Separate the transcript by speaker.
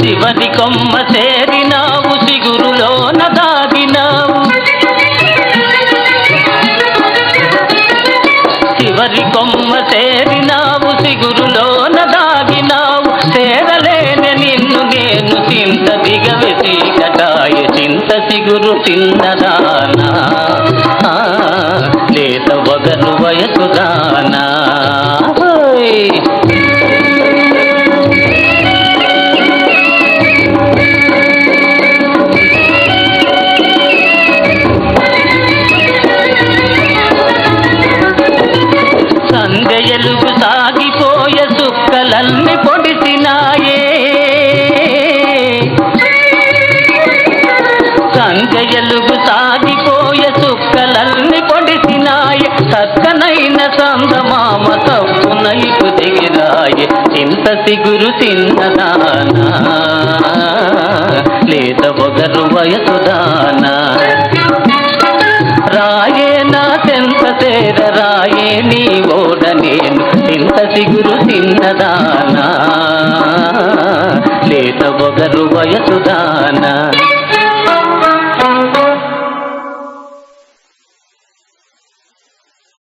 Speaker 1: చివరి కొమ్మ చేరినావు సిగురులోన దాగినావు చివరి కొమ్మ చేరినావు సిగురులోన దాగినావు చేరలేని నిన్ను నేను చింత దిగవి చీకటాయ చింత సిగురు చిన్నదానా లేత వగరు వయసుదానా సంధ్యలుగు సాగిపోయే సుక్కలన్నీ పొడిసినాయే సంధ్యలుగు సాగిపోయే సుక్కలన్నీ పొడిసినాయే చక్కనైన సందమామ తప్పునైపు దిగిరాయే చింత సిగురు చిన్నదానా లేత ఒగరు వయసుదానా రాయే నా చెంత చేర రాయే నీ ఓడ నేను చింత సిగురు చిన్నదానా లేత ఒగరు వయసుదానా